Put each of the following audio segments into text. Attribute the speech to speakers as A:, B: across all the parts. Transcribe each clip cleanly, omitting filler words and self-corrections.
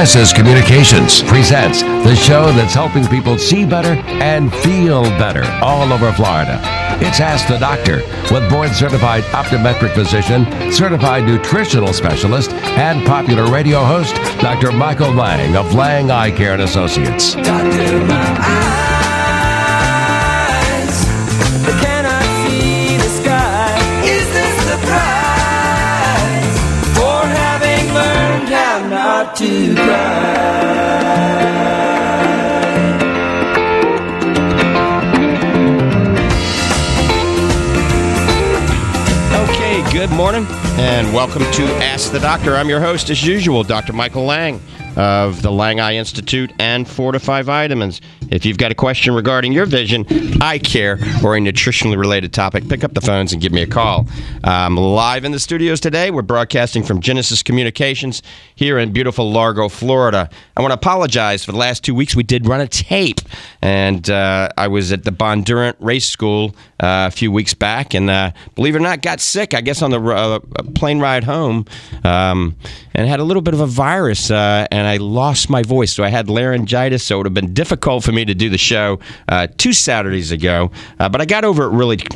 A: Genesis Communications presents the show that's helping people see better and feel better all over Florida. It's Ask the Doctor with board-certified optometric physician, certified nutritional specialist, and popular radio host, Dr. Michael Lange of Lange Eye Care and Associates.
B: Doctor, my eyes, but cannot see the sky. Is this the price for having learned how not to cry?
C: Okay, good morning, and welcome to Ask the Doctor. I'm your host, as usual, Dr. Michael Lange of the Lange Eye Institute and Fortify Vitamins. If you've got a question regarding your vision, eye care, or a nutritionally related topic, pick up the phones and give me a call. Live in the studios today, we're broadcasting from Genesis Communications here in beautiful Largo, Florida. I want to apologize. For the last 2 weeks, we did run a tape, and I was at the Bondurant Race School a few weeks back, and believe it or not, got sick, I guess, on the plane ride home, and had a little bit of a virus, and I lost my voice, so I had laryngitis, so it would have been difficult for me to do the show 2 Saturdays ago, but I got over it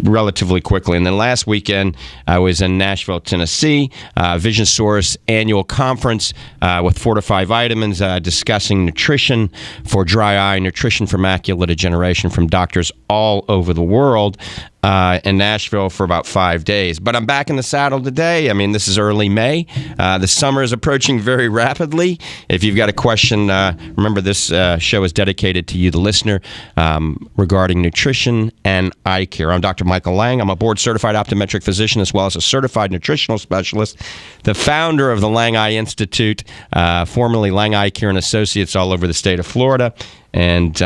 C: relatively quickly. And then last weekend, I was in Nashville, Tennessee, Vision Source annual conference with Fortify Vitamins, discussing nutrition for dry eye, nutrition for macular degeneration from doctors all over the world. In Nashville for about 5 days. But I'm back in the saddle today. I mean, this is early May. The summer is approaching very rapidly. If you've got a question, remember this show is dedicated to you, the listener, regarding nutrition and eye care. I'm Dr. Michael Lange. I'm a board-certified optometric physician as well as a certified nutritional specialist, the founder of the Lange Eye Institute, formerly Lange Eye Care and Associates all over the state of Florida, and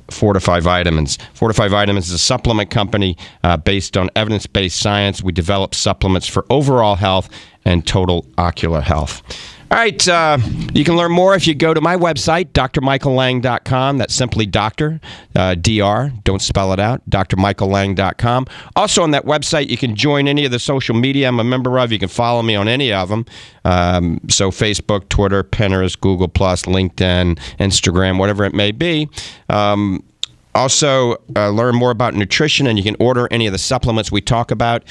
C: Fortify Vitamins. Fortify Vitamins is a supplement company based on evidence-based science. We develop supplements for overall health and total ocular health. All right, you can learn more if you go to my website, drmichaellange.com. That's simply doctor, D-R, don't spell it out, drmichaellange.com. Also on that website, you can join any of the social media I'm a member of. You can follow me on any of them. So Facebook, Twitter, Pinterest, Google+, LinkedIn, Instagram, whatever it may be. Also, learn more about nutrition, and you can order any of the supplements we talk about,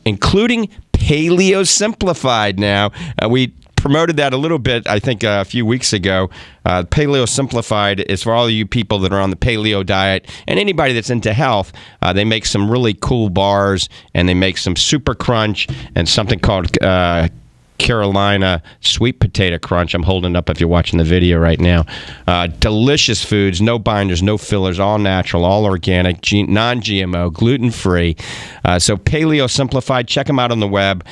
C: including Paleo Simplified now. We promoted that a little bit, I think, a few weeks ago. Paleo Simplified is for all of you people that are on the paleo diet and anybody that's into health. They make some really cool bars, and they make some super crunch and something called Carolina sweet potato crunch. I'm holding up if you're watching the video right now. Delicious foods, no binders, no fillers, all natural, all organic, non-GMO, gluten-free. So Paleo Simplified, check them out on the web.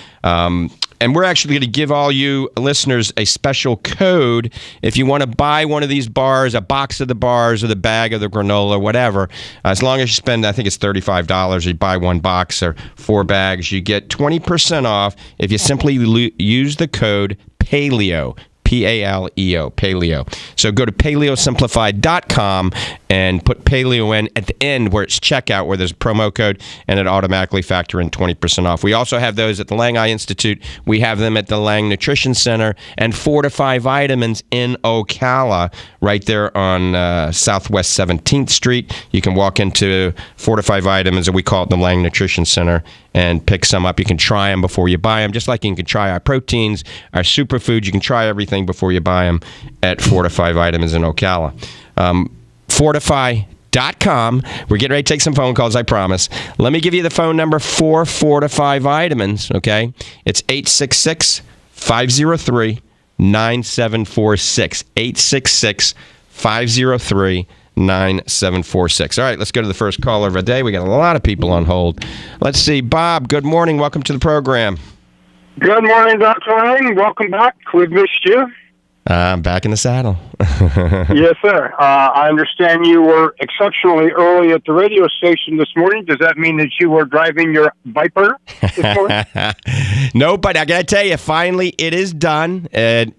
C: And we're actually going to give all you listeners a special code if you want to buy one of these bars, a box of the bars, or the bag of the granola, whatever. As long as you spend, I think it's $35, you buy one box or 4 bags, you get 20% off if you simply use the code PALEO. P-A-L-E-O, Paleo. So go to paleosimplified.com and put Paleo in at the end where it's checkout, where there's a promo code, and it automatically factor in 20% off. We also have those at the Lange Eye Institute. We have them at the Lange Nutrition Center and Fortify Vitamins in Ocala, right there on Southwest 17th Street. You can walk into Fortify Vitamins, or we call it the Lange Nutrition Center, and pick some up. You can try them before you buy them, just like you can try our proteins, our superfoods. You can try everything before you buy them at Fortify Vitamins in Ocala. Fortify.com. We're getting ready to take some phone calls, I promise. Let me give you the phone number for Fortify Vitamins, okay? It's 866-503-9746. 866-503-9746. All right, let's go to the first caller of the day. We got a lot of people on hold. Let's see. Bob, good morning. Welcome to the program.
D: Good morning, Dr. Lange. Welcome back. We've missed you.
C: I'm back in the saddle.
D: Yes, sir. I understand you were exceptionally early at the radio station this morning. Does that mean that you were driving your Viper this morning?
C: No, but I got to tell you, finally it is done, and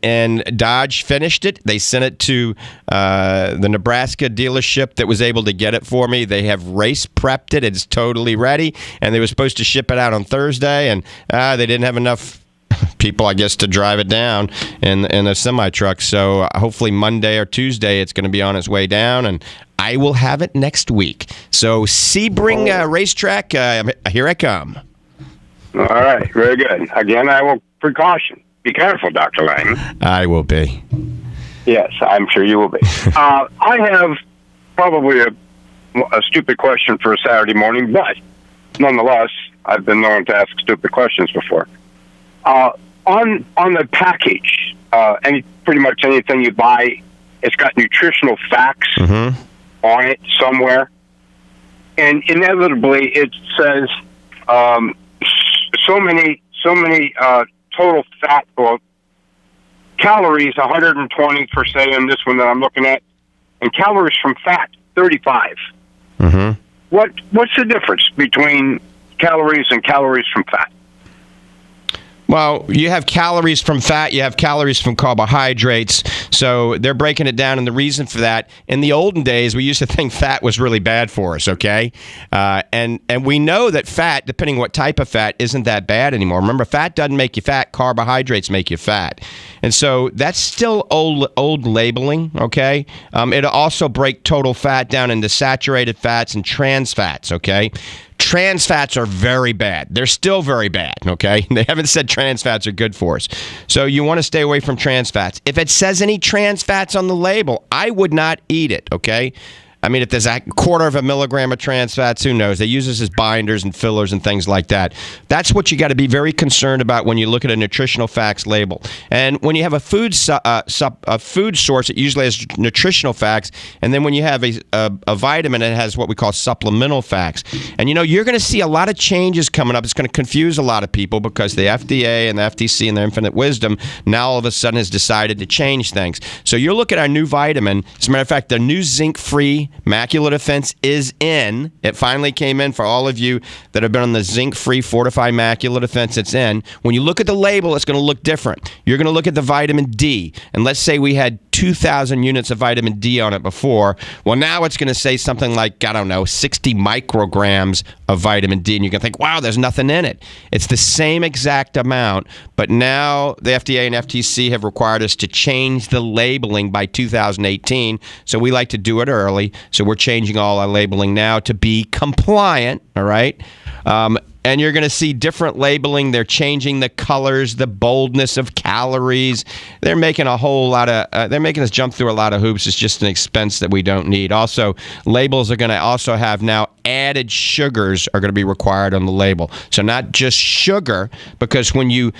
C: Dodge finished it. They sent it to the Nebraska dealership that was able to get it for me. They have race prepped it. It's totally ready, and they were supposed to ship it out on Thursday, and they didn't have enough people, I guess, to drive it down in a semi-truck. So hopefully Monday or Tuesday it's going to be on its way down, and I will have it next week. So Sebring Racetrack, here I come.
D: All right, very good. Again, I will precaution. Be careful, Dr. Lange.
C: I will be.
D: Yes, I'm sure you will be. I have probably a stupid question for a Saturday morning, but nonetheless, I've been known to ask stupid questions before. On the package, pretty much anything you buy, it's got nutritional facts on it somewhere, and inevitably it says so many total fat or calories, 120 for say in this one that I'm looking at, and calories from fat, 35. What's the difference between calories and calories from fat?
C: Well, you have calories from fat, you have calories from carbohydrates, so they're breaking it down, and the reason for that, in the olden days, we used to think fat was really bad for us, okay? And we know that fat, depending what type of fat, isn't that bad anymore. Remember, fat doesn't make you fat, carbohydrates make you fat. And so that's still old labeling, okay? It'll also break total fat down into saturated fats and trans fats, okay? Trans fats are very bad. They're still very bad, okay? They haven't said trans fats are good for us. So you want to stay away from trans fats. If it says any trans fats on the label, I would not eat it, okay? I mean, if there's a quarter of a milligram of trans fats, who knows? They use this as binders and fillers and things like that. That's what you got to be very concerned about when you look at a nutritional facts label. And when you have a food source, it usually has nutritional facts. And then when you have a vitamin, it has what we call supplemental facts. And, you're going to see a lot of changes coming up. It's going to confuse a lot of people because the FDA and the FTC and their infinite wisdom now all of a sudden has decided to change things. So you're looking at our new vitamin. As a matter of fact, the new zinc-free Macular Defense is in. It finally came in for all of you that have been on the zinc-free Fortified Macular Defense. It's in. When you look at the label, it's going to look different. You're going to look at the vitamin D, and let's say we had 2,000 units of vitamin D on it before. Well, now it's going to say something like, 60 micrograms of vitamin D, and you can think, wow, there's nothing in it. It's the same exact amount, but now the FDA and FTC have required us to change the labeling by 2018, so we like to do it early. So we're changing all our labeling now to be compliant, all right? And you're going to see different labeling. They're changing the colors, the boldness of calories. They're making a whole lot of, they're making us jump through a lot of hoops. It's just an expense that we don't need. Also, labels are going to also have now added sugars are going to be required on the label. So not just sugar, because when you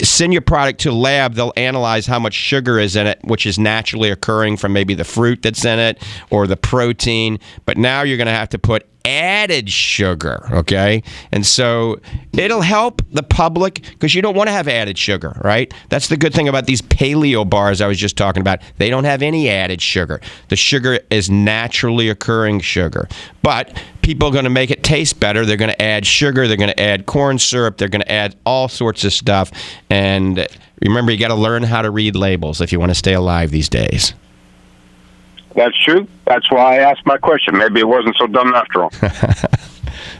C: send your product to a lab, they'll analyze how much sugar is in it, which is naturally occurring from maybe the fruit that's in it or the protein. But now you're going to have to put added sugar, okay? And so it'll help the public because you don't want to have added sugar, right? That's the good thing about these paleo bars I was just talking about. They don't have any added sugar. The sugar is naturally occurring sugar. But people are going to make it taste better. They're going to add sugar. They're going to add corn syrup. They're going to add all sorts of stuff. And remember, you got to learn how to read labels if you want to stay alive these days.
D: That's true. That's why I asked my question. Maybe it wasn't so dumb after all.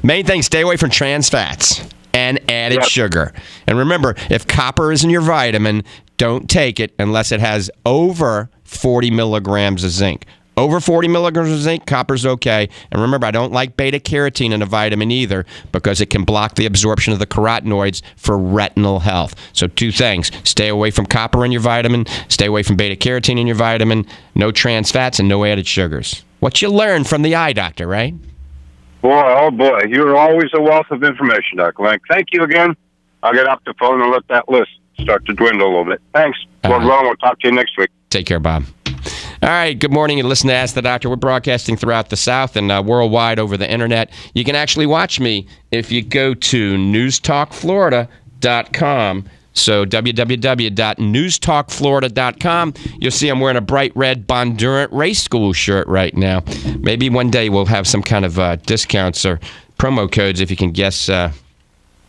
C: Main thing, stay away from trans fats and added sugar. And remember, if copper is in your vitamin, don't take it unless it has over 40 milligrams of zinc. Over 40 milligrams of zinc, copper's okay. And remember, I don't like beta-carotene in a vitamin either because it can block the absorption of the carotenoids for retinal health. So two things. Stay away from copper in your vitamin. Stay away from beta-carotene in your vitamin. No trans fats and no added sugars. What you learn from the eye doctor, right?
D: Boy, oh boy. You're always a wealth of information, Dr. Lange. Thank you again. I'll get off the phone and let that list start to dwindle a little bit. Thanks. Lord willing, we'll talk to you next week.
C: Take care, Bob. All right, good morning. You listen to Ask the Doctor. We're broadcasting throughout the South and worldwide over the internet. You can actually watch me if you go to newstalkflorida.com. So www.newstalkflorida.com. You'll see I'm wearing a bright red Bondurant Race School shirt right now. Maybe one day we'll have some kind of discounts or promo codes if you can guess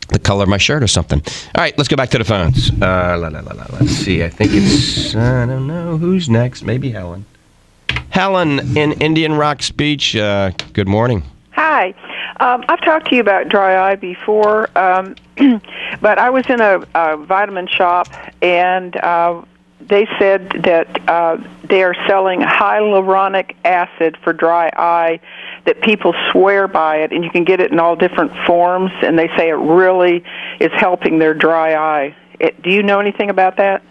C: the color of my shirt or something. All right, let's go back to the phones. Let's see. I think it's, I don't know. Who's next? Maybe Helen. Helen in Indian Rock Beach. Good morning.
E: Hi. I've talked to you about dry eye before, but I was in a vitamin shop, and they said that they are selling hyaluronic acid for dry eye, that people swear by it, and you can get it in all different forms, and they say it really is helping their dry eye. Do you know anything about that?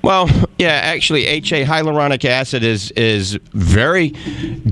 C: Well, yeah, actually, HA, hyaluronic acid, is very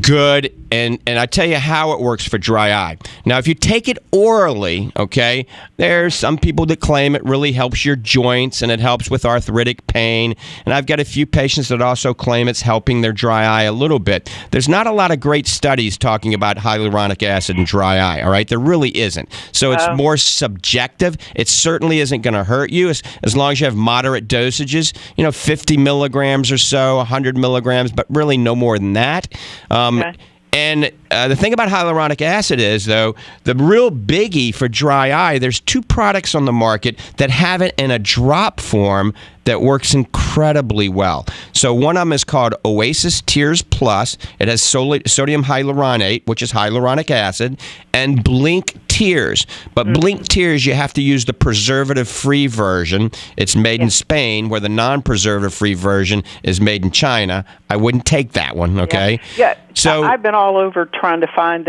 C: good, and I tell you how it works for dry eye. Now, if you take it orally, okay, there's some people that claim it really helps your joints and it helps with arthritic pain, and I've got a few patients that also claim it's helping their dry eye a little bit. There's not a lot of great studies talking about hyaluronic acid and dry eye, all right? There really isn't. So it's more subjective. It certainly isn't going to hurt you as long as you have moderate dosages. 50 milligrams or so, 100 milligrams, but really no more than that. Okay. And the thing about hyaluronic acid is, though, the real biggie for dry eye, there's two products on the market that have it in a drop form that works incredibly well. So one of them is called Oasis Tears Plus. It has sodium hyaluronate, which is hyaluronic acid, and Blink Tears. But Blink Tears, you have to use the preservative-free version. It's made in Spain, where the non-preservative-free version is made in China. I wouldn't take that one, okay?
E: Yeah.
C: So
E: I've been all over trying to find,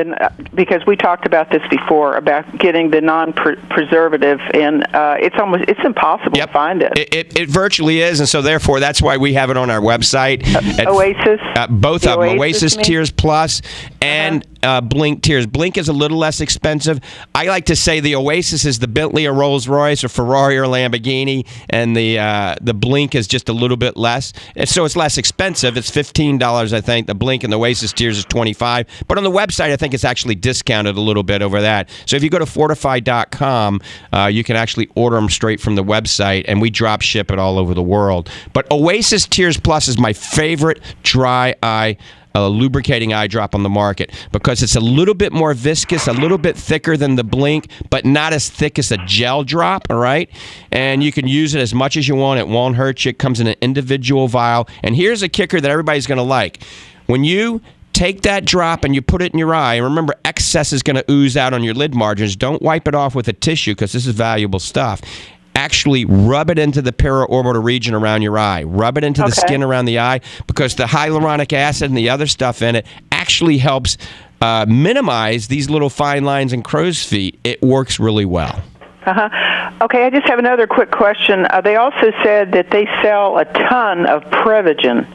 E: because we talked about this before, about getting the non-preservative, and it's impossible to find it.
C: It virtually is, and so therefore that's why we have it on our website.
E: Oasis?
C: Both of them, Oasis
E: maybe?
C: Tears Plus and Blink Tears. Blink is a little less expensive. I like to say the Oasis is the Bentley or Rolls-Royce or Ferrari or Lamborghini, and the Blink is just a little bit less. And so it's less expensive. It's $15, I think. The Blink and the Oasis Tears is $25. But on the website, I think it's actually discounted a little bit over that. So if you go to fortify.com, you can actually order them straight from the website, and we drop ship it all over the world. But Oasis Tears Plus is my favorite dry eye lubricating eye drop on the market, because it's a little bit more viscous, a little bit thicker than the Blink, but not as thick as a gel drop, all right? And you can use it as much as you want. It won't hurt you. It comes in an individual vial. And here's a kicker that everybody's going to like. When you take that drop and you put it in your eye, and remember, excess is going to ooze out on your lid margins. Don't wipe it off with a tissue, because this is valuable stuff. Actually rub it into the periorbital region around your eye. Rub it into the skin around the eye, because the hyaluronic acid and the other stuff in it actually helps minimize these little fine lines and crow's feet. It works really well.
E: Okay, I just have another quick question. They also said that they sell a ton of Prevagen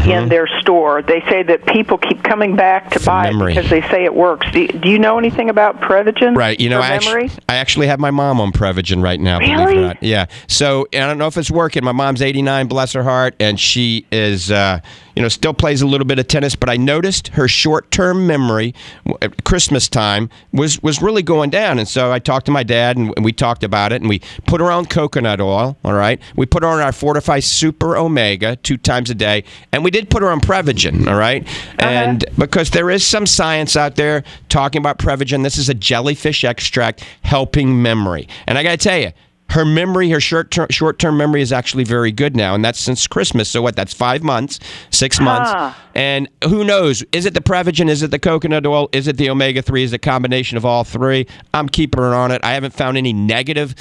E: in their store. They say that people keep coming back to buy it because they say it works. Do you know anything about Prevagen?
C: Right. I actually have my mom on Prevagen right now.
E: Really?
C: Believe it or not. Yeah. So I don't know if it's working. My mom's 89, bless her heart, and she is, still plays a little bit of tennis. But I noticed her short-term memory at Christmas time was really going down. And so I talked to my dad, and we talked about it, and we put her on coconut oil. All right. We put her on our Fortify Super Omega 2 times a day, and we did put her on Prevagen. All right. And because there is some science out there talking about Prevagen, this is a jellyfish extract helping memory. And I got to tell you, her memory, her short-term memory is actually very good now, and that's since Christmas. So what? That's 5 months, 6 months. And who knows? Is it the Prevagen? Is it the coconut oil? Is it the omega-3? Is it a combination of all three? I'm keeping her on it. I haven't found any negative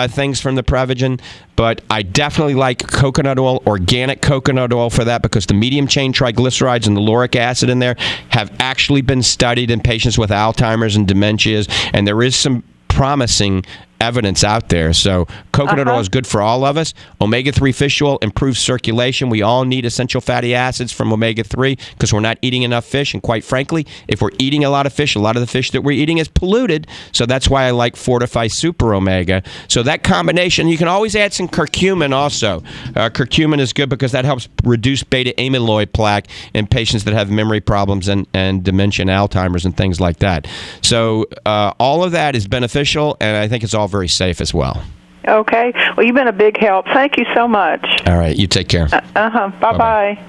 C: things from the Prevagen, but I definitely like coconut oil, organic coconut oil for that, because the medium-chain triglycerides and the lauric acid in there have actually been studied in patients with Alzheimer's and dementias, and there is some promising evidence out there. So coconut oil is good for all of us. Omega-3 fish oil improves circulation. We all need essential fatty acids from omega-3 because we're not eating enough fish. And quite frankly, if we're eating a lot of fish, a lot of the fish that we're eating is polluted. So that's why I like Fortify Super Omega. So that combination, you can always add some curcumin also. Curcumin is good because that helps reduce beta amyloid plaque in patients that have memory problems and dementia and Alzheimer's and things like that. So all of that is beneficial, and I think it's all very safe as well.
E: Okay. Well, you've been a big help. Thank you so much.
C: All right. You take care.
E: Bye-bye.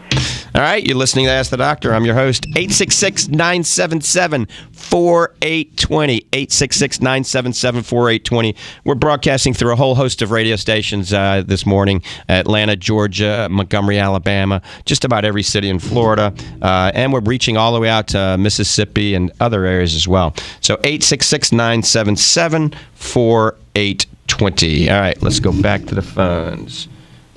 C: All right, you're listening to Ask the Doctor. I'm your host, 866-977-4820, 866-977-4820. We're broadcasting through a whole host of radio stations this morning, Atlanta, Georgia, Montgomery, Alabama, just about every city in Florida, and we're reaching all the way out to Mississippi and other areas as well. So 866-977-4820. All right, let's go back to the phones.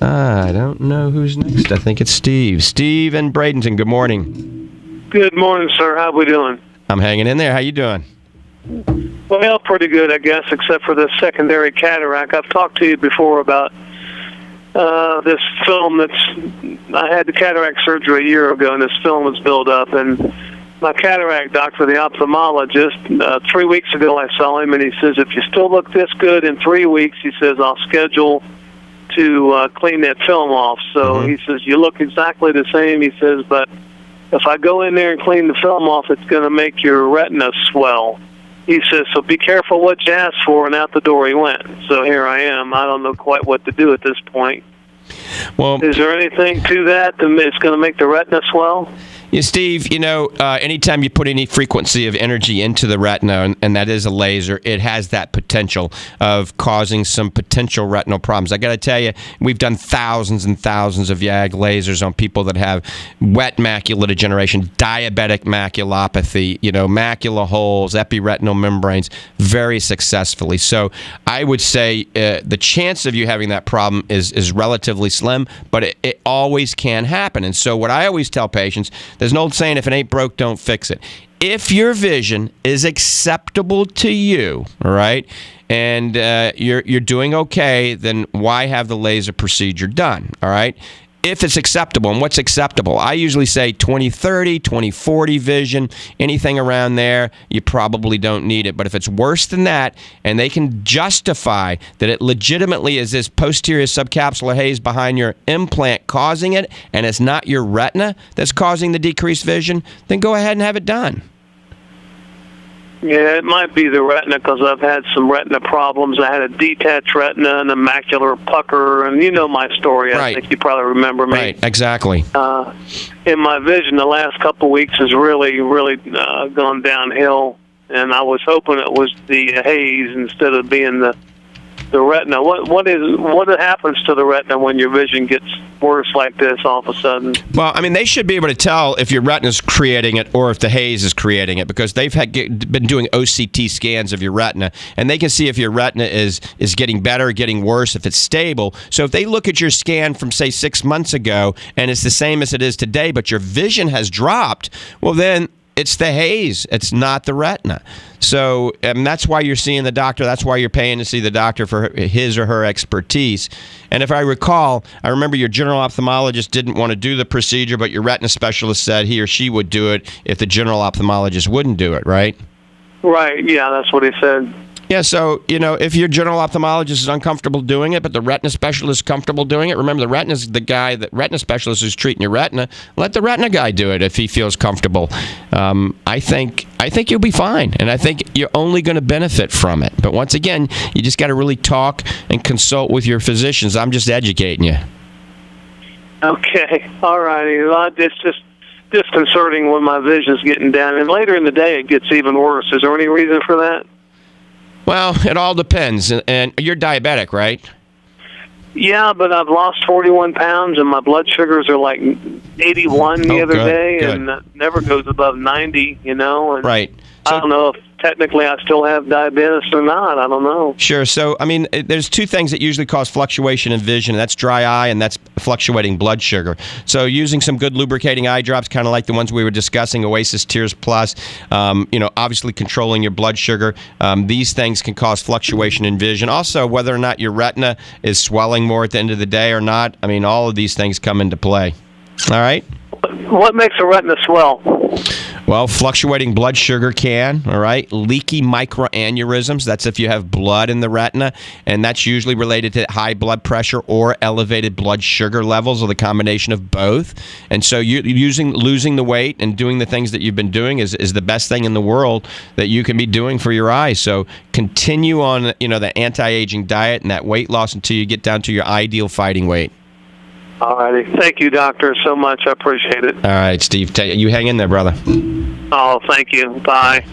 C: I don't know who's next. I think it's Steve. Steve in Bradenton, good morning.
F: Good morning, sir. How we doing?
C: I'm hanging in there. How you doing?
F: Well, pretty good, I guess, except for the secondary cataract. I've talked to you before about this film I had the cataract surgery a year ago, and this film was built up, and my cataract doctor, the ophthalmologist, 3 weeks ago I saw him, and he says, if you still look this good in 3 weeks, he says, I'll schedule to clean that film off. So he says, you look exactly the same. He says, but if I go in there and clean the film off, it's going to make your retina swell. He says, so be careful what you ask for, and out the door he went. So here I am. I don't know quite what to do at this point.
C: Well,
F: is there anything to that that's going to make the retina swell?
C: Yeah, Steve, anytime you put any frequency of energy into the retina, and that is a laser, it has that potential of causing some potential retinal problems. I got to tell you, we've done thousands and thousands of YAG lasers on people that have wet macular degeneration, diabetic maculopathy, macula holes, epiretinal membranes, very successfully. So I would say the chance of you having that problem is relatively slim, but it always can happen. And so what I always tell patients, there's an old saying, if it ain't broke, don't fix it. If your vision is acceptable to you, all right, and you're doing okay, then why have the laser procedure done, all right? If it's acceptable, and what's acceptable? I usually say 20/30, 20/40 vision, anything around there, you probably don't need it. But if it's worse than that, and they can justify that it legitimately is this posterior subcapsular haze behind your implant causing it, and it's not your retina that's causing the decreased vision, then go ahead and have it done.
F: Yeah, it might be the retina because I've had some retina problems. I had a detached retina and a macular pucker, and you know my story.
C: Right.
F: I think you probably remember me.
C: Right, exactly.
F: And my vision the last couple of weeks has really, really gone downhill, and I was hoping it was the haze instead of being the retina. What happens to the retina when your vision gets worse like this all of a sudden? Well,
C: I mean, they should be able to tell if your retina's creating it or if the haze is creating it, because they've been doing OCT scans of your retina, and they can see if your retina is getting better, getting worse, if it's stable. So if they look at your scan from, say, 6 months ago, and it's the same as it is today, but your vision has dropped, well, then it's the haze. It's not the retina. So that's why you're seeing the doctor. That's why you're paying to see the doctor for his or her expertise. And if I recall, I remember your general ophthalmologist didn't want to do the procedure, but your retina specialist said he or she would do it if the general ophthalmologist wouldn't do it, right?
F: Right, yeah, that's what he said.
C: Yeah, so, if your general ophthalmologist is uncomfortable doing it, but the retina specialist is comfortable doing it, remember, the retina specialist who's treating your retina, let the retina guy do it if he feels comfortable. I think you'll be fine, and I think you're only going to benefit from it. But once again, you just got to really talk and consult with your physicians. I'm just educating you.
F: Okay, all righty. It's just disconcerting when my vision's getting down, and later in the day it gets even worse. Is there any reason for that?
C: Well, it all depends. And you're diabetic, right?
F: Yeah, but I've lost 41 pounds, and my blood sugars are like 81 the other day, and it never goes above 90, And
C: right. So,
F: I don't know if technically I still have diabetes or not. I don't know.
C: Sure. So, there's two things that usually cause fluctuation in vision, and that's dry eye and that's fluctuating blood sugar. So using some good lubricating eye drops, kind of like the ones we were discussing, Oasis Tears Plus, obviously controlling your blood sugar. These things can cause fluctuation in vision. Also, whether or not your retina is swelling more at the end of the day or not, all of these things come into play. All right?
F: What makes a retina swell?
C: Well, fluctuating blood sugar can, all right? Leaky microaneurysms, that's if you have blood in the retina, and that's usually related to high blood pressure or elevated blood sugar levels, or the combination of both. And so losing the weight and doing the things that you've been doing is the best thing in the world that you can be doing for your eyes. So continue on, the anti-aging diet and that weight loss until you get down to your ideal fighting weight.
F: All righty. Thank you, doctor, so much. I appreciate it.
C: All right, Steve. You hang in there, brother.
F: Oh, thank you. Bye.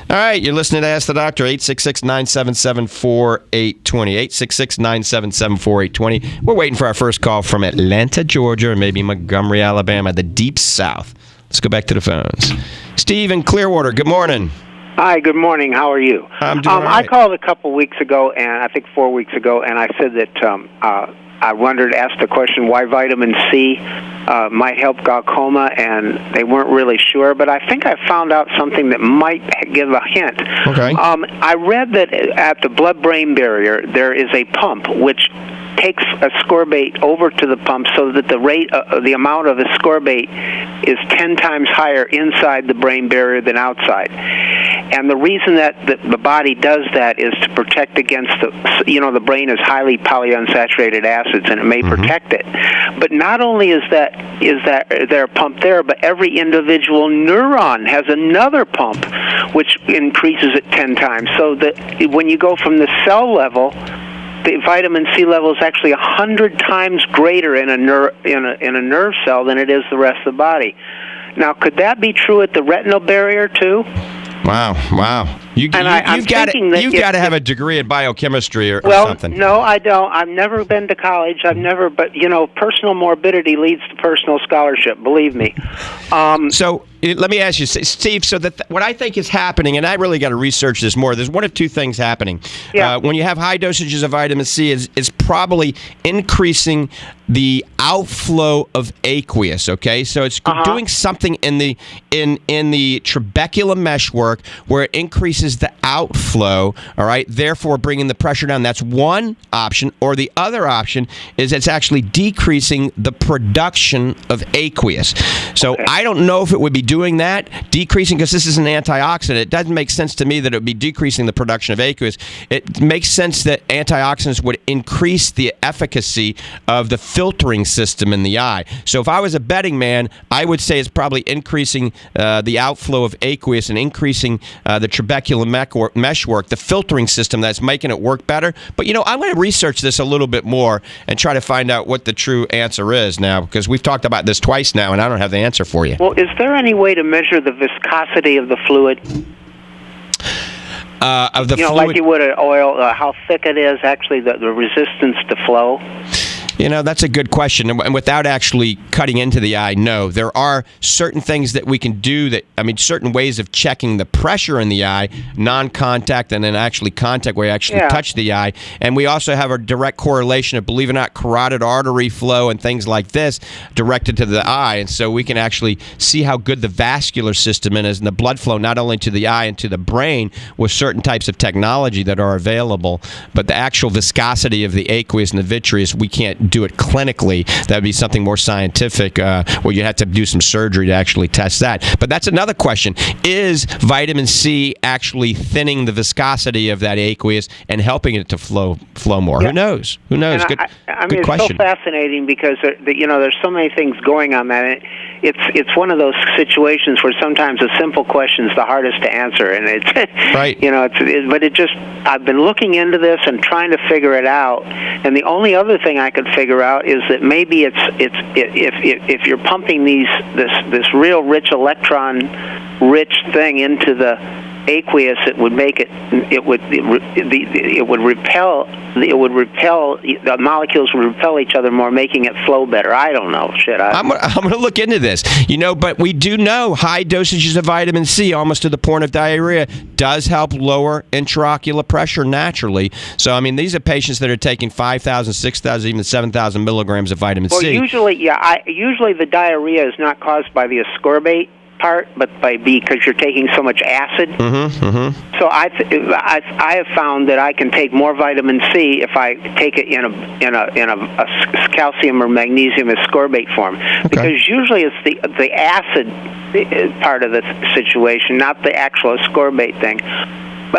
C: All right, you're listening to Ask the Doctor, 866-977-4820, 866-977-4820. We're waiting for our first call from Atlanta, Georgia, or maybe Montgomery, Alabama, the Deep South. Let's go back to the phones. Steve in Clearwater, good morning.
G: Hi, good morning. How are you?
C: I'm doing all right.
G: I called a couple weeks ago, and I think 4 weeks ago, and I said that I asked the question why vitamin C might help glaucoma, and they weren't really sure. But I think I found out something that might give a hint.
C: Okay.
G: I read that at the blood-brain barrier there is a pump which takes ascorbate over to the pump so that the rate, the amount of ascorbate is 10 times higher inside the brain barrier than outside. And the reason that the body does that is to protect against the brain is highly polyunsaturated acids, and it may protect it. But not only is there a pump there, but every individual neuron has another pump which increases it 10 times. So that when you go from the cell level, the vitamin C level is actually 100 times greater in a nerve cell than it is the rest of the body. Now, could that be true at the retinal barrier too?
C: Wow. You've got to have a degree in biochemistry or something.
G: Well, no, I don't. I've never been to college. But personal morbidity leads to personal scholarship. Believe me.
C: So let me ask you, Steve. So what I think is happening, and I really got to research this more. There's one of two things happening.
G: Yeah.
C: When you have high dosages of vitamin C, is probably increasing the outflow of aqueous. Okay, so it's doing something in the trabecular meshwork where it increases the outflow. All right, therefore bringing the pressure down. That's one option. Or the other option is it's actually decreasing the production of aqueous. So I don't know if it would be doing that, decreasing, because this is an antioxidant. It doesn't make sense to me that it would be decreasing the production of aqueous. It makes sense that antioxidants would increase the efficacy of the filtering system in the eye. So if I was a betting man, I would say it's probably increasing the outflow of aqueous and increasing the trabecular meshwork, the filtering system that's making it work better. But, I'm going to research this a little bit more and try to find out what the true answer is now, because we've talked about this twice now, and I don't have the answer for you.
G: Well, is there any way to measure the viscosity of the fluid?
C: Of the fluid?
G: Like you would an oil, how thick it is, actually, the resistance to flow?
C: That's a good question. And without actually cutting into the eye, no. There are certain things that we can do certain ways of checking the pressure in the eye, non-contact and then actually contact where you actually touch the eye. And we also have a direct correlation of, believe it or not, carotid artery flow and things like this directed to the eye. And so we can actually see how good the vascular system is and the blood flow not only to the eye and to the brain with certain types of technology that are available, but the actual viscosity of the aqueous and the vitreous, we can't do it clinically. That would be something more scientific where you have to do some surgery to actually test that. But that's another question. Is vitamin C actually thinning the viscosity of that aqueous and helping it to flow more?
G: Yeah.
C: Who knows? Good
G: it's
C: question.
G: So fascinating because there's so many things going on that it's one of those situations where sometimes a simple question is the hardest to answer, and it's
C: right.
G: I've been looking into this and trying to figure it out, and the only other thing I could figure out is that maybe if you're pumping this real rich electron rich thing into the aqueous, it would make it would repel the molecules would repel each other more, making it flow better. I don't know. I'm
C: going to look into this. But we do know high dosages of vitamin C, almost to the point of diarrhea, does help lower intraocular pressure naturally. So these are patients that are taking 5,000, 6,000, even 7,000 milligrams of vitamin C.
G: Usually the diarrhea is not caused by the ascorbate part, but because you're taking so much acid. So I have found that I can take more vitamin C if I take it in a calcium or magnesium ascorbate form, because usually it's the acid part of the situation, not the actual ascorbate thing.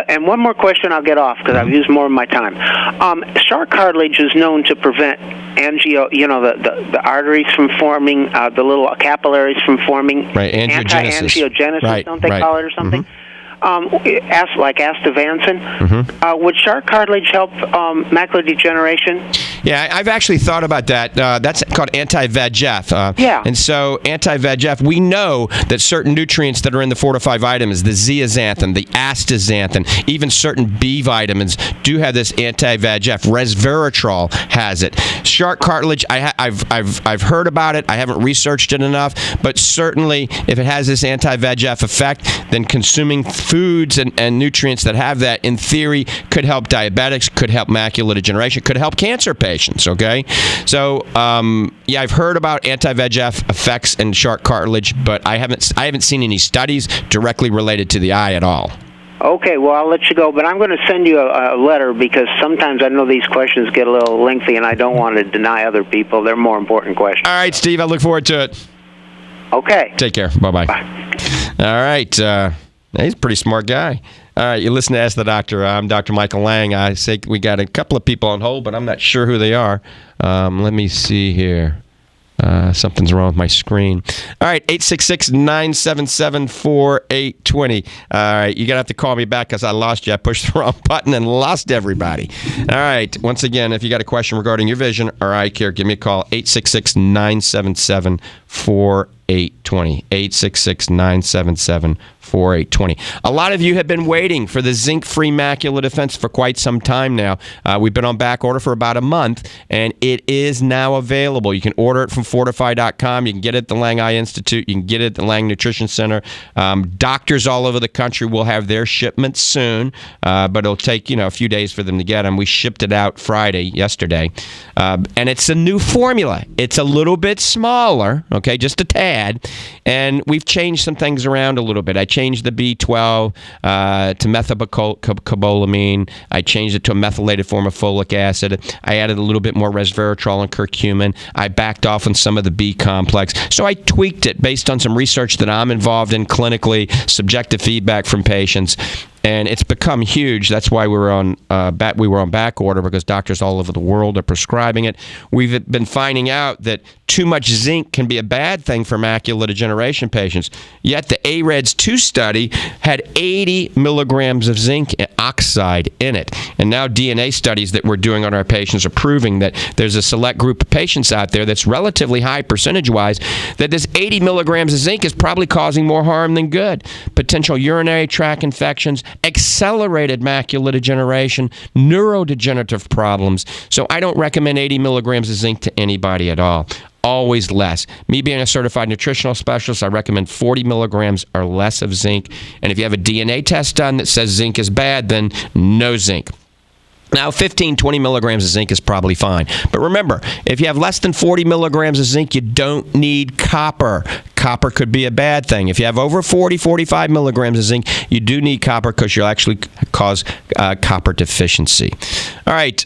G: And one more question, I'll get off because I've used more of my time. Shark cartilage is known to prevent the arteries from forming, the little capillaries from forming.
C: Right,
G: anti-angiogenesis, don't they call it, or something? Like astaxanthin. Would shark cartilage help macular degeneration?
C: Yeah, I've actually thought about that. That's called anti-VEGF.
G: Yeah.
C: And so anti-VEGF, we know that certain nutrients that are in the fortified vitamins, the zeaxanthin, the astaxanthin, even certain B vitamins do have this anti-VEGF. Resveratrol has it. Shark cartilage, I've heard about it. I haven't researched it enough, but certainly if it has this anti-VEGF effect, then consuming foods and nutrients that have that, in theory, could help diabetics, could help macular degeneration, could help cancer patients, okay? So, yeah, I've heard about anti-VEGF effects in shark cartilage, but I haven't seen any studies directly related to the eye at all.
G: Okay, well, I'll let you go, but I'm going to send you a letter because sometimes I know these questions get a little lengthy, and I don't want to deny other people. They're more important questions.
C: All right, Steve, I look forward to it.
G: Okay.
C: Take care. Bye-bye.
G: Bye.
C: All right. He's a pretty smart guy. All right, you listen to Ask the Doctor. I'm Dr. Michael Lange. I say we got a couple of people on hold, but I'm not sure who they are. Let me see here. Something's wrong with my screen. All right, 866-977-4820. All right, you're going to have to call me back because I lost you. I pushed the wrong button and lost everybody. All right, once again, if you got a question regarding your vision or eye care, give me a call, 866-977-4820. 866-977-4820. A lot of you have been waiting for the zinc-free macular defense for quite some time now. We've been on back order for about a month, and it is now available. You can order it from Fortify.com. You can get it at the Lange Eye Institute. You can get it at the Lange Nutrition Center. Doctors all over the country will have their shipments soon, but it'll take a few days for them to get them. We shipped it out yesterday, and it's a new formula. It's a little bit smaller, okay, just a tad, and we've changed some things around a little bit. I changed the B12 to methylcobalamin. I changed it to a methylated form of folic acid. I added a little bit more resveratrol and curcumin. I backed off on some of the B complex. So I tweaked it based on some research that I'm involved in clinically, subjective feedback from patients. And it's become huge. That's why we were on back order, because doctors all over the world are prescribing it. We've been finding out that too much zinc can be a bad thing for macular degeneration patients. Yet the AREDS-2 study had 80 milligrams of zinc oxide in it. And now DNA studies that we're doing on our patients are proving that there's a select group of patients out there that's relatively high percentage-wise, that this 80 milligrams of zinc is probably causing more harm than good. Potential urinary tract infections, accelerated macular degeneration, neurodegenerative problems. So I don't recommend 80 milligrams of zinc to anybody at all. Always less. Me being a certified nutritional specialist, I recommend 40 milligrams or less of zinc. And if you have a DNA test done that says zinc is bad, then no zinc. Now, 15, 20 milligrams of zinc is probably fine. But remember, if you have less than 40 milligrams of zinc, you don't need copper. Copper could be a bad thing. If you have over 40, 45 milligrams of zinc, you do need copper because you'll actually cause copper deficiency. All right.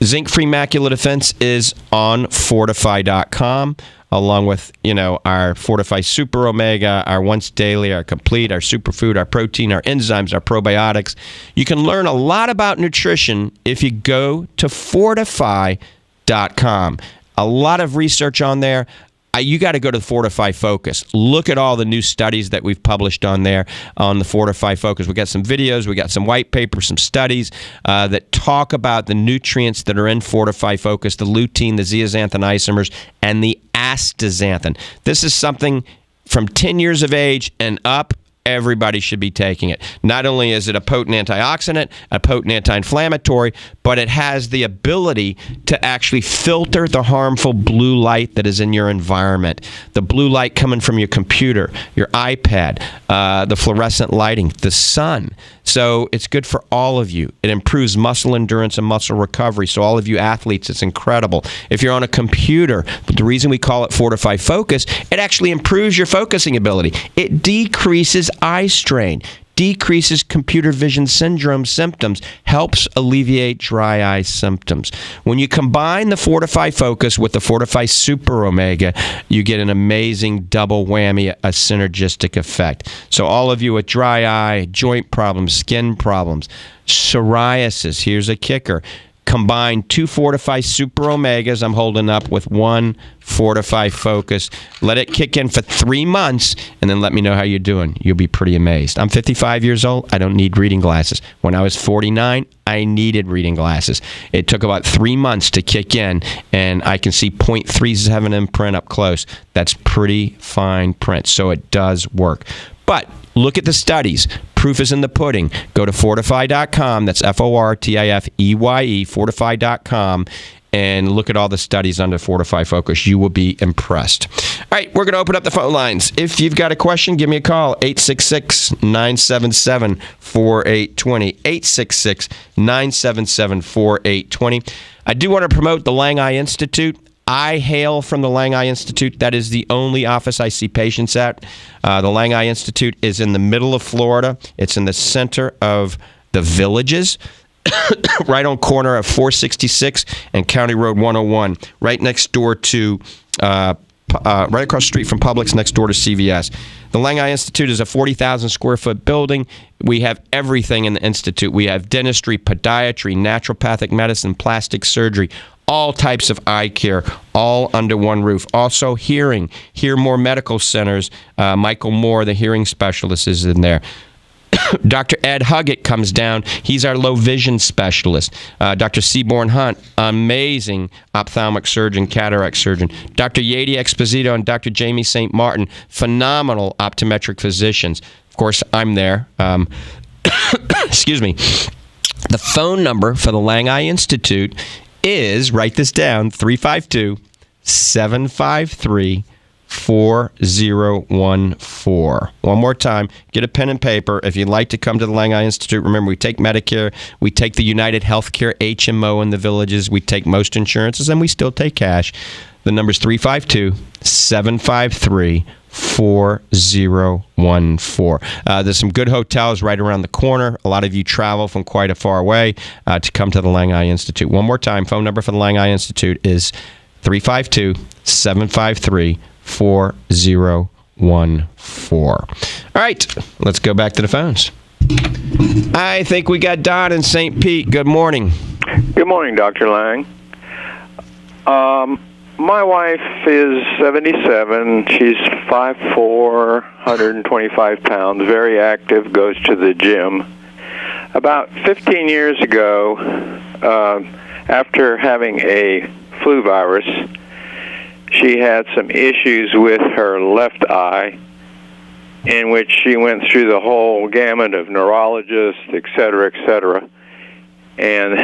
C: Zinc-free macular defense is on Fortify.com, along with, our Fortify Super Omega, our Once Daily, our Complete, our Superfood, our Protein, our Enzymes, our Probiotics. You can learn a lot about nutrition if you go to Fortify.com. A lot of research on there. You got to go to the Fortify Focus. Look at all the new studies that we've published on there on the Fortify Focus. We got some videos, we got some white papers, some studies that talk about the nutrients that are in Fortify Focus, the lutein, the zeaxanthin isomers, and the astaxanthin. This is something from 10 years of age and up. Everybody should be taking it. Not only is it a potent antioxidant, a potent anti-inflammatory, but it has the ability to actually filter the harmful blue light that is in your environment. The blue light coming from your computer, your iPad, the fluorescent lighting, the sun. So it's good for all of you. It improves muscle endurance and muscle recovery. So all of you athletes, it's incredible. If you're on a computer, the reason we call it Fortify Focus, it actually improves your focusing ability. It decreases eye strain, decreases computer vision syndrome symptoms, helps alleviate dry eye symptoms. When you combine the Fortify Focus with the Fortify Super Omega, you get an amazing double whammy, a synergistic effect. So all of you with dry eye, joint problems, skin problems, psoriasis, here's a kicker. combine 2 Fortify Super Omegas I'm holding up with 1 Fortify Focus. Let it kick in for 3 months, and then let me know how you're doing. You'll be pretty amazed. I'm 55 years old. I don't need reading glasses. When I was 49, I needed reading glasses. It took about 3 months to kick in, and I can see 0.37 in print up close. That's pretty fine print, so it does work. But look at the studies. Proof is in the pudding. Go to fortify.com. That's Fortifeye, fortify.com. And look at all the studies under Fortify Focus. You will be impressed. All right, we're going to open up the phone lines. If you've got a question, give me a call. 866-977-4820. 866-977-4820. I do want to promote the Lange Institute. I hail from the Lange Institute. That is the only office I see patients at. The Lange Institute is in the middle of Florida. It's in the center of the Villages, right on corner of 466 and County Road 101, right next door to, right across the street from Publix, next door to CVS. The Lange Institute is a 40,000 square foot building. We have everything in the Institute. We have dentistry, podiatry, naturopathic medicine, plastic surgery, all types of eye care, all under one roof. Also hearing, Hear More Medical Centers. Michael Moore, the hearing specialist, is in there. Dr. Ed Huggett comes down. He's our low vision specialist. Dr. Seaborn Hunt, amazing ophthalmic surgeon, cataract surgeon. Dr. Yadi Exposito and Dr. Jamie St. Martin, phenomenal optometric physicians. Of course, I'm there. Excuse me. The phone number for the Lange Institute is, write this down, 352-753-4014. One more time, get a pen and paper. If you'd like to come to the Lange Institute, remember, we take Medicare, we take the United Healthcare HMO in the Villages, we take most insurances, and we still take cash. The number's 352-753-4014. There's some good hotels right around the corner. A lot of you travel from quite a far way to come to the Lange Institute. One more time, phone number for the Lange Institute is 352-753-4014. All right, let's go back to the phones. I think we got Don in St. Pete. Good morning.
H: Good morning, Dr. Lange. My wife is 77. She's 5'4", 125 pounds, very active, goes to the gym. About 15 years ago, after having a flu virus, she had some issues with her left eye, in which she went through the whole gamut of neurologists, et cetera, and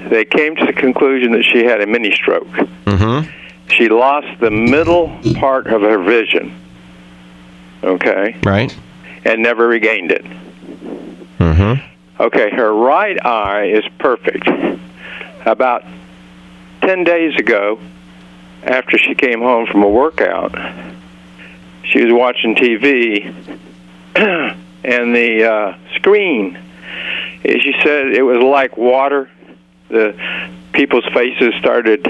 H: they came to the conclusion that she had a mini stroke.
C: Mm-hmm.
H: She lost the middle part of her vision, okay?
C: Right.
H: And never regained it.
C: Mm-hmm.
H: Okay, her right eye is perfect. About 10 days ago, after she came home from a workout, she was watching TV, and the screen, she said it was like water. The people's faces started,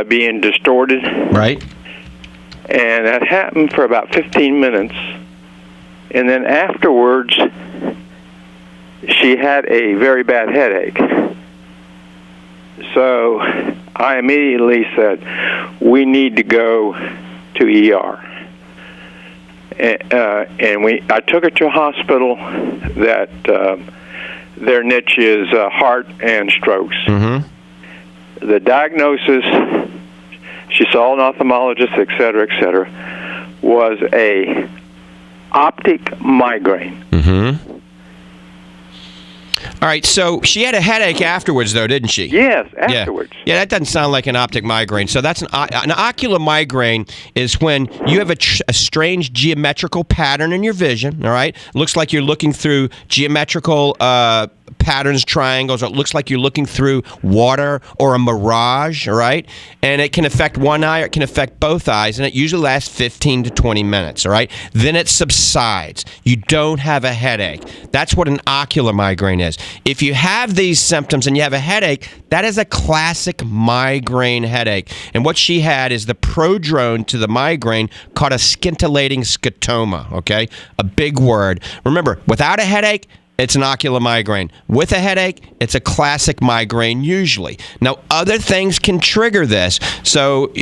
H: being distorted.
C: Right.
H: And that happened for about 15 minutes. And then afterwards, she had a very bad headache. So I immediately said, we need to go to ER. And I took her to a hospital that their niche is heart and strokes.
C: Mm-hmm.
H: The diagnosis, she saw an ophthalmologist, et cetera, was a optic migraine.
C: Mm-hmm. All right, so she had a headache afterwards, though, didn't she?
H: Yes, afterwards.
C: Yeah, that doesn't sound like an optic migraine. So that's an ocular migraine is when you have a strange geometrical pattern in your vision, all right? Looks like you're looking through geometrical patterns, triangles, or it looks like you're looking through water or a mirage, all right? And it can affect one eye or it can affect both eyes, and it usually lasts 15 to 20 minutes, all right? Then it subsides. You don't have a headache. That's what an ocular migraine is. If you have these symptoms and you have a headache, that is a classic migraine headache. And what she had is the prodrome to the migraine called a scintillating scotoma, okay? A big word. Remember, without a headache, it's an ocular migraine. With a headache, it's a classic migraine usually. Now, other things can trigger this. So,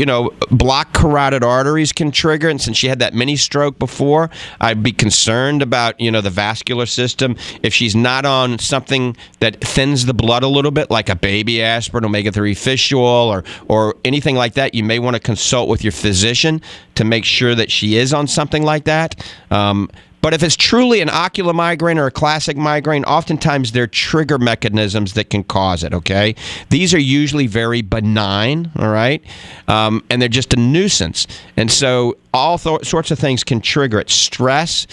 C: blocked carotid arteries can trigger. And since she had that mini stroke before, I'd be concerned about, the vascular system. If she's not on something that thins the blood a little bit, like a baby aspirin, omega-3 fish oil, or anything like that, you may want to consult with your physician to make sure that she is on something like that. But if it's truly an ocular migraine or a classic migraine, oftentimes there are trigger mechanisms that can cause it, okay? These are usually very benign, all right? And they're just a nuisance. And so all sorts of things can trigger it. Stress,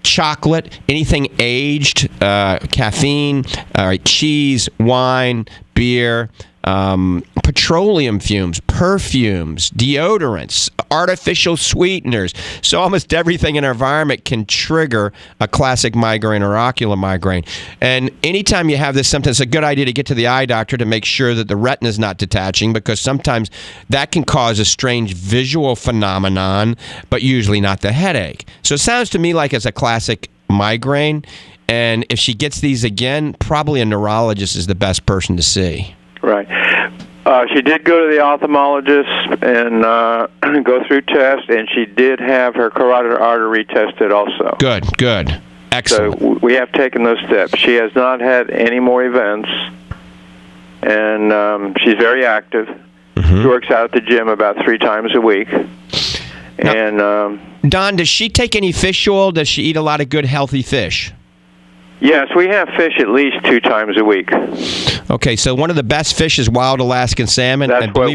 C: chocolate, anything aged, caffeine, cheese, wine, beer, petroleum fumes, perfumes, deodorants, artificial sweeteners. So almost everything in our environment can trigger a classic migraine or ocular migraine. And anytime you have this symptom, it's a good idea to get to the eye doctor to make sure that the retina is not detaching, because sometimes that can cause a strange visual phenomenon, but usually not the headache. So it sounds to me like it's a classic migraine. And if she gets these again, probably a neurologist is the best person to see.
H: Right. She did go to the ophthalmologist and go through tests, and she did have her carotid artery tested also.
C: Good. Excellent.
H: So we have taken those steps. She has not had any more events, and she's very active. Mm-hmm. She works out at the gym about 3 times a week. And
C: Don, does she take any fish oil? Does she eat a lot of good, healthy fish?
H: Yes, we have fish at least 2 times a week.
C: Okay, so one of the best fish is wild Alaskan salmon.
H: That's what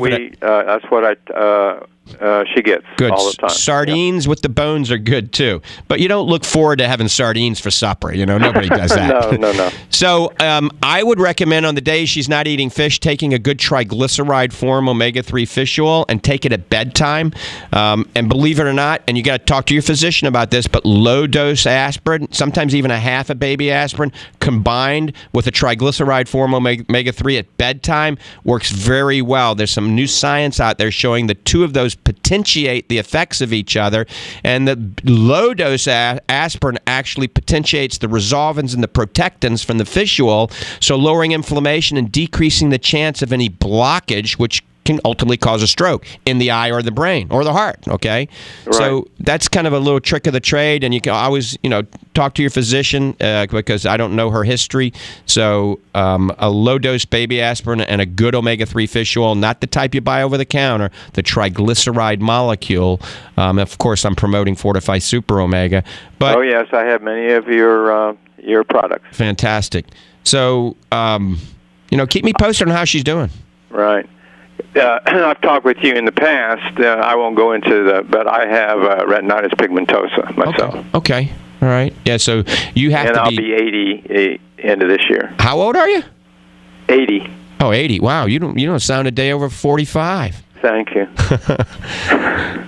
H: she gets
C: good.
H: All the time.
C: Sardines with the bones are good too, but you don't look forward to having sardines for supper. Nobody does that.
H: No.
C: So I would recommend on the days she's not eating fish, taking a good triglyceride form omega-3 fish oil and take it at bedtime. And believe it or not, and you got to talk to your physician about this, but low dose aspirin, sometimes even a half a baby aspirin, combined with a triglyceride form omega-3 at bedtime works very well. There's some new science out there showing the two of those potentiate the effects of each other, and the low dose aspirin actually potentiates the resolvins and the protectins from the fish oil, so lowering inflammation and decreasing the chance of any blockage, which can ultimately cause a stroke in the eye or the brain or the heart, okay? Right. So that's kind of a little trick of the trade, and you can always, talk to your physician because I don't know her history. So a low-dose baby aspirin and a good omega-3 fish oil, not the type you buy over the counter, the triglyceride molecule. Of course, I'm promoting Fortify Super Omega. But,
H: oh, yes, I have many of your products.
C: Fantastic. So, keep me posted on how she's doing.
H: Right. I've talked with you in the past. I won't go into but I have retinitis pigmentosa myself.
C: Okay. All right. Yeah. So you have
H: and
C: to
H: I'll be 80 end of this year.
C: How old are you?
H: 80.
C: Oh, 80. Wow. You don't sound a day over 45.
H: Thank you.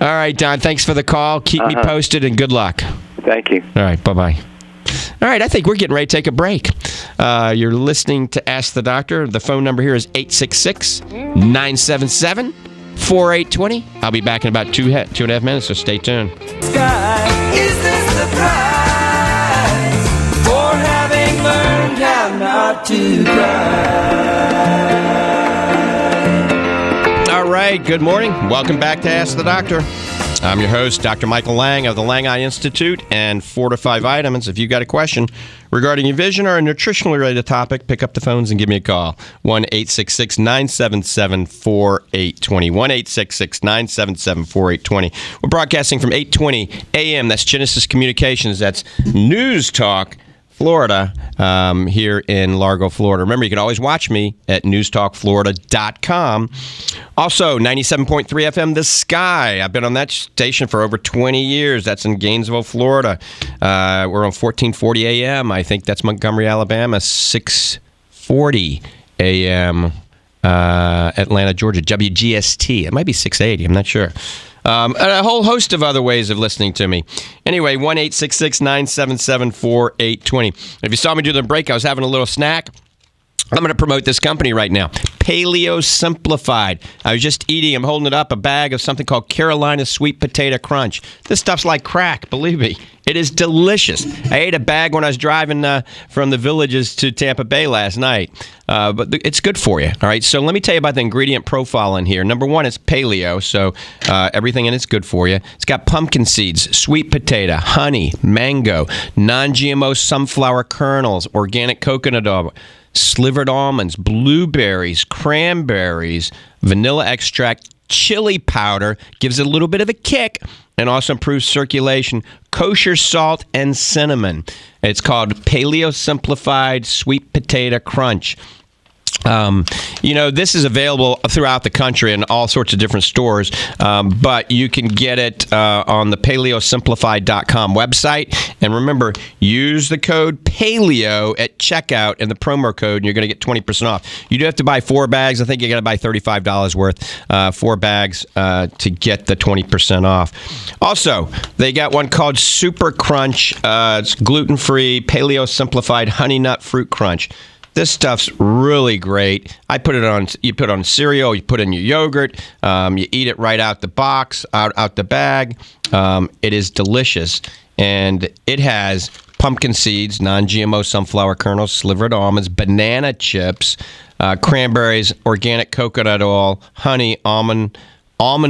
C: All right, Don. Thanks for the call. Keep me posted and good luck.
H: Thank you.
C: All right. Bye-bye. All right, I think we're getting ready to take a break. You're listening to Ask the Doctor. The phone number here is 866-977-4820. I'll be back in about 2.5 minutes, so stay tuned.
B: Sky, is this the price for having learned how not to cry?
C: All right, good morning. Welcome back to Ask the Doctor. I'm your host, Dr. Michael Lange of the Lange Institute and Fortify Vitamins. If you've got a question regarding your vision or a nutritionally related topic, pick up the phones and give me a call. 1-866-977-4820. 1-866-977-4820. We're broadcasting from 8:20 a.m. That's Genesis Communications. That's News Talk Florida, here in Largo, Florida. Remember, you can always watch me at newstalkflorida.com. Also, 97.3 FM, The Sky. I've been on that station for over 20 years. That's in Gainesville, Florida. We're on 1440 AM. I think that's Montgomery, Alabama. 640 AM, Atlanta, Georgia. WGST. It might be 680. I'm not sure. And a whole host of other ways of listening to me. Anyway, 1-866-977-4820. If you saw me do the break, I was having a little snack. I'm going to promote this company right now, Paleo Simplified. I was just eating, I'm holding it up, a bag of something called Carolina Sweet Potato Crunch. This stuff's like crack, believe me. It is delicious. I ate a bag when I was driving from the Villages to Tampa Bay last night. But it's good for you. All right. So let me tell you about the ingredient profile in here. Number one, it's paleo, so everything in it's good for you. It's got pumpkin seeds, sweet potato, honey, mango, non-GMO sunflower kernels, organic coconut oil, slivered almonds, blueberries, cranberries, vanilla extract, chili powder, gives it a little bit of a kick, and also improves circulation, kosher salt, and cinnamon. It's called Paleo Simplified Sweet Potato Crunch. This is available throughout the country in all sorts of different stores, but you can get it on the paleosimplified.com website. And remember, use the code PALEO at checkout and the promo code, and you're going to get 20% off. You do have to buy 4 bags. I think you got to buy $35 worth, 4 bags to get the 20% off. Also, they got one called Super Crunch. It's gluten-free, Paleo Simplified Honey Nut Fruit Crunch. This stuff's really great. You put it on cereal, you put it in your yogurt, you eat it right out the box, out the bag. It is delicious, and it has pumpkin seeds, non-GMO sunflower kernels, slivered almonds, banana chips, cranberries, organic coconut oil, honey, almond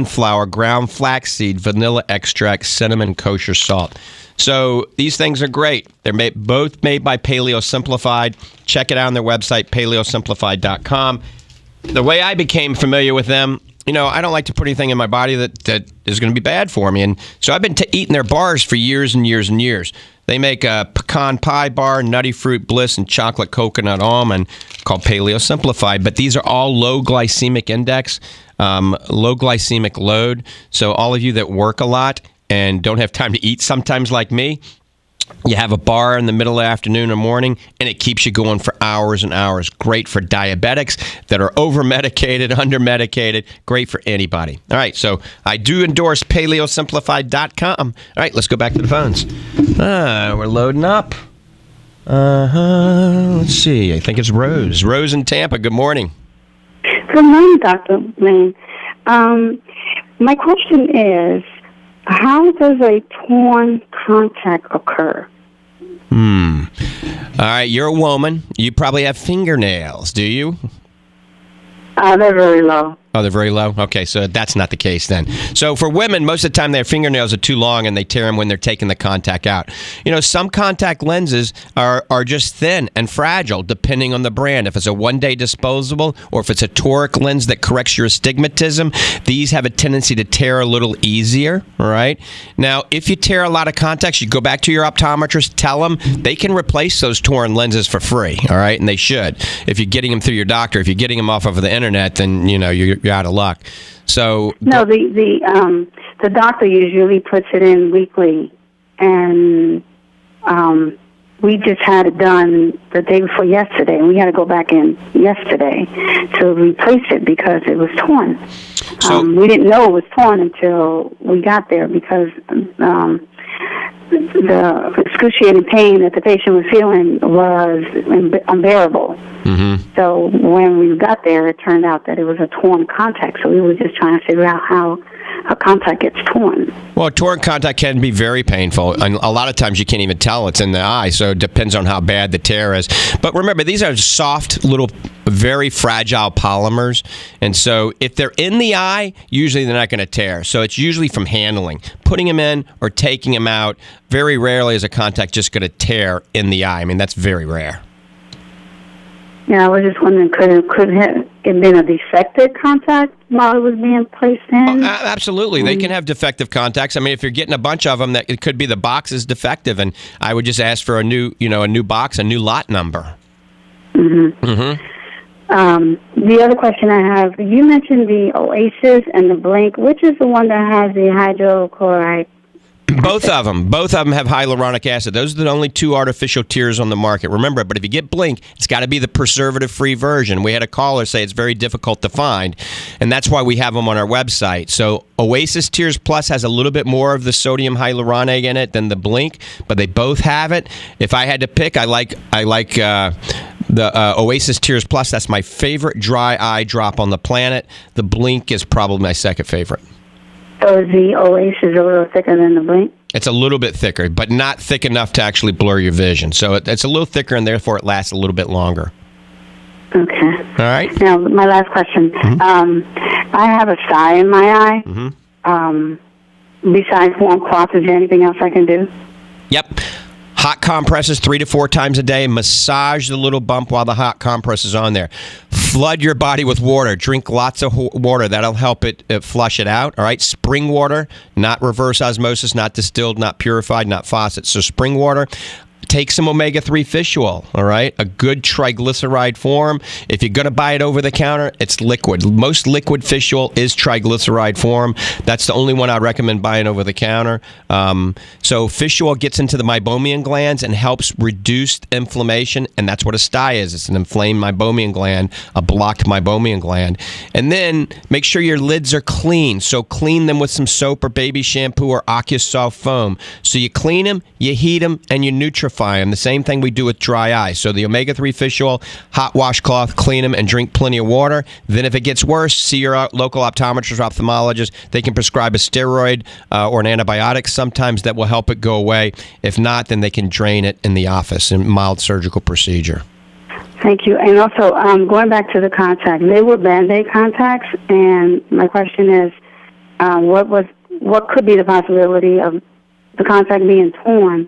C: flour, ground flaxseed, vanilla extract, cinnamon, kosher salt. So these things are great. They're both made by Paleo Simplified. Check it out on their website, paleosimplified.com. The way I became familiar with them, I don't like to put anything in my body that is going to be bad for me. And so I've been eating their bars for years and years and years. They make a pecan pie bar, nutty fruit bliss, and chocolate coconut almond called Paleo Simplified. But these are all low glycemic index, low glycemic load. So all of you that work a lot and don't have time to eat sometimes like me, you have a bar in the middle of the afternoon or morning, and it keeps you going for hours and hours. Great for diabetics that are over-medicated, under-medicated. Great for anybody. All right, so I do endorse paleosimplified.com. All right, let's go back to the phones. We're loading up. Let's see. I think it's Rose. Rose in Tampa. Good morning.
I: Good morning, Dr. Lange. My question is, how does a torn contact occur?
C: All right, you're a woman. You probably have fingernails, do you?
I: They're very low.
C: Oh, they're very low? Okay, so that's not the case then. So for women, most of the time their fingernails are too long and they tear them when they're taking the contact out. Some contact lenses are just thin and fragile depending on the brand. If it's a one-day disposable or if it's a toric lens that corrects your astigmatism, these have a tendency to tear a little easier, all right? Now, if you tear a lot of contacts, you go back to your optometrist, tell them they can replace those torn lenses for free, all right? And they should. If you're getting them through your doctor, if you're getting them off of the internet, then, you're out of luck. So
I: no, the doctor usually puts it in weekly, and we just had it done the day before yesterday, and we had to go back in yesterday to replace it because it was torn.
C: So,
I: we didn't know it was torn until we got there because the excruciating pain that the patient was feeling was unbearable. Mm-hmm. So when we got there, it turned out that it was a torn contact. So we were just trying to figure out how a contact gets torn.
C: Well, a torn contact can be very painful. And a lot of times you can't even tell it's in the eye, so it depends on how bad the tear is. But remember, these are soft, little, very fragile polymers. And so if they're in the eye, usually they're not going to tear. So it's usually from handling. Putting them in or taking them out, very rarely is a contact just going to tear in the eye. I mean, that's very rare.
I: Yeah, I was just wondering, could it have been a defective contact while it was being placed in?
C: Oh, absolutely. They can have defective contacts. I mean, if you're getting a bunch of them, that it could be the box is defective, and I would just ask for a new box, a new lot number.
I: Mm-hmm. Mm-hmm. The other question I have, you mentioned the Oasis and the Blink. Which is the one that has the hydrochloride?
C: Both of them have hyaluronic acid. Those are the only two artificial tears on the market. Remember, but if you get Blink, it's got to be the preservative-free version. We had a caller say it's very difficult to find, and that's why we have them on our website. So Oasis Tears Plus has a little bit more of the sodium hyaluronate in it than the Blink, but they both have it. If I had to pick, I like the Oasis Tears Plus. That's my favorite dry eye drop on the planet. The Blink is probably my second favorite.
I: So is the Oasis a little thicker than the Blink?
C: It's a little bit thicker, but not thick enough to actually blur your vision. So it's a little thicker, and therefore it lasts a little bit longer.
I: Okay.
C: All right.
I: Now, my last question. I have a sty in my eye. Besides warm cloth, is there anything else I can do?
C: Yep. Hot compresses 3 to 4 times a day. Massage the little bump while the hot compress is on there. Flood your body with water. Drink lots of water. That'll help it flush it out. All right. Spring water, not reverse osmosis, not distilled, not purified, not faucet. So spring water. Take some omega-3 fish oil, all right? A good triglyceride form. If you're going to buy it over the counter, it's liquid. Most liquid fish oil is triglyceride form. That's the only one I recommend buying over the counter. So fish oil gets into the meibomian glands and helps reduce inflammation, and that's what a sty is. It's an inflamed meibomian gland, a blocked meibomian gland. And then make sure your lids are clean. So clean them with some soap or baby shampoo or AquaSoft foam. So you clean them, you heat them, and you nutrify them. The same thing we do with dry eye. So the omega-3 fish oil, hot washcloth, clean them, and drink plenty of water. Then if it gets worse, see your local optometrist or ophthalmologist. They can prescribe a steroid or an antibiotic sometimes that will help it go away. If not, then they can drain it in the office in mild surgical procedure.
I: Thank you. And also, going back to the contacts, they were Band-Aid contacts, and my question is, what could be the possibility of the contact being torn,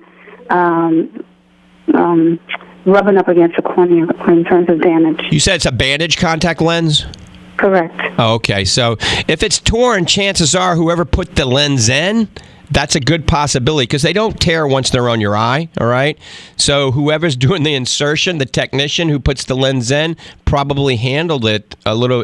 I: rubbing up against the cornea in terms of damage?
C: You said it's a bandage contact lens?
I: Correct.
C: Oh, okay. So if it's torn, chances are whoever put the lens in, that's a good possibility because they don't tear once they're on your eye, all right? So whoever's doing the insertion, the technician who puts the lens in, probably handled it a little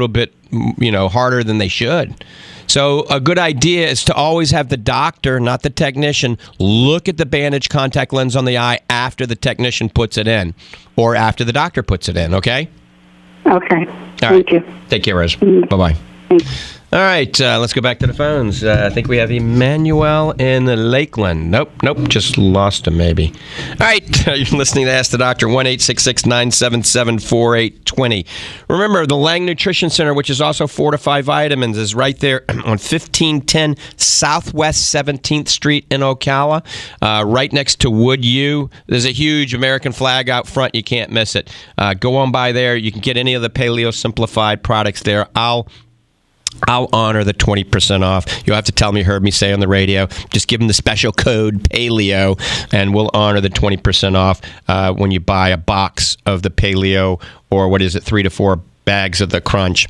C: bit, harder than they should. So a good idea is to always have the doctor, not the technician, look at the bandage contact lens on the eye after the technician puts it in or after the doctor puts it in, okay?
I: Okay. Thank you.
C: Take care, Rose. Bye-bye.
I: Thanks.
C: All right, let's go back to the phones. I think we have Emmanuel in Lakeland. Nope, just lost him maybe. All right, you're listening to Ask the Doctor, 1-866-977-4820. Remember, the Lange Nutrition Center, which is also Fortify Vitamins, is right there on 1510 Southwest 17th Street in Ocala, right next to Wood U. There's a huge American flag out front. You can't miss it. Go on by there. You can get any of the Paleo Simplified products there. I'll honor the 20% off. You'll have to tell me you heard me say on the radio. Just give them the special code PALEO, and we'll honor the 20% off when you buy a box of the Paleo or 3 to 4 bags of the Crunch.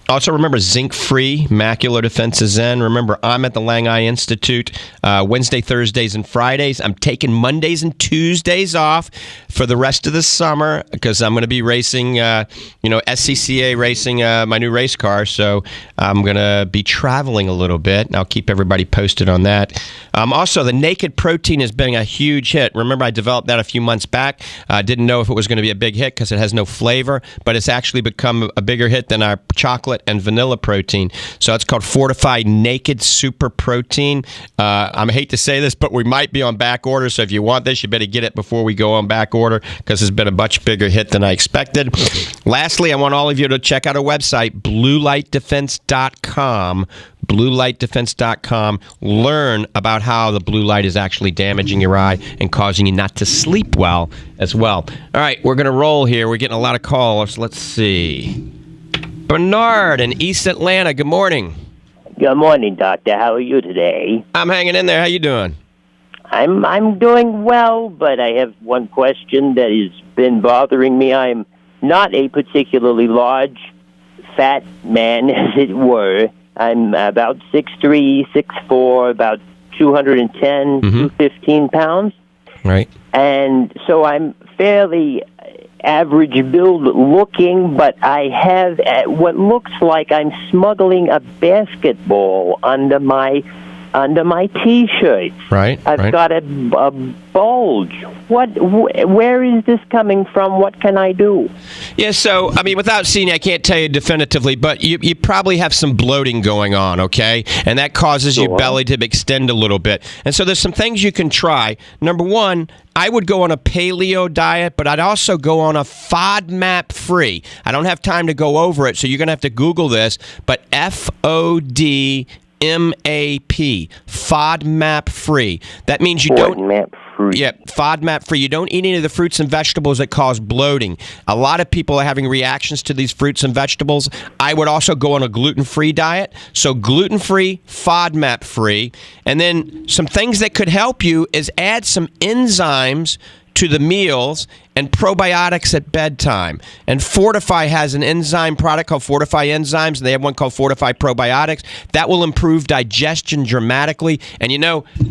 C: Also, remember, zinc-free macular defense is in. Remember, I'm at the Lange Eye Institute Wednesday, Thursdays, and Fridays. I'm taking Mondays and Tuesdays off for the rest of the summer because I'm going to be racing, SCCA racing my new race car. So I'm going to be traveling a little bit, and I'll keep everybody posted on that. Also, the Naked Protein has been a huge hit. Remember, I developed that a few months back. Didn't know if it was going to be a big hit because it has no flavor, but it's actually become a bigger hit than our chocolate and vanilla protein. So it's called Fortified Naked Super Protein. I hate to say this, but we might be on back order. So if you want this, you better get it before we go on back order because it's been a much bigger hit than I expected. Lastly, I want all of you to check out our website, bluelightdefense.com. bluelightdefense.com. Learn about how the blue light is actually damaging your eye and causing you not to sleep well as well. All right, we're going to roll here. We're getting a lot of calls. Let's see. Bernard in East Atlanta, good morning.
J: Good morning, Doctor. How are you today?
C: I'm hanging in there. How you doing?
J: I'm doing well, but I have one question that has been bothering me. I'm not a particularly large, fat man, as it were. I'm about 6'3", 6'4", about 210, 215 pounds.
C: Right.
J: And so I'm fairly average build looking, but I have what looks like I'm smuggling a basketball under my T-shirt.
C: Right.
J: I've got a bulge. Where is this coming from? What can I do?
C: Yeah, so, without seeing you, I can't tell you definitively, but you probably have some bloating going on, okay? And that causes your belly to extend a little bit. And so there's some things you can try. Number one, I would go on a paleo diet, but I'd also go on a FODMAP-free. I don't have time to go over it, so you're going to have to Google this, but FODMAP FODMAP free. That means you don't.
J: FODMAP free.
C: Yeah, FODMAP free. You don't eat any of the fruits and vegetables that cause bloating. A lot of people are having reactions to these fruits and vegetables. I would also go on a gluten-free diet. So gluten-free, FODMAP free. And then some things that could help you is add some enzymes to the meals and probiotics at bedtime. And Fortify has an enzyme product called Fortify Enzymes, and they have one called Fortify Probiotics. That will improve digestion dramatically. And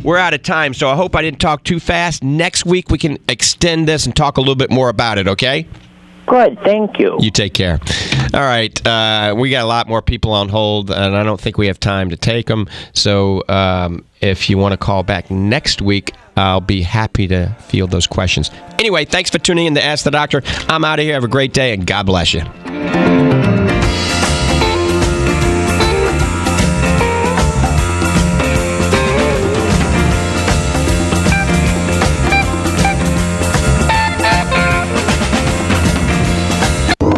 C: we're out of time, so I hope I didn't talk too fast. Next week we can extend this and talk a little bit more about it, okay?
J: Good, thank you.
C: You take care. All right, we got a lot more people on hold, and I don't think we have time to take them. So if you want to call back next week, I'll be happy to field those questions. Anyway, thanks for tuning in to Ask the Doctor. I'm out of here. Have a great day, and God bless you.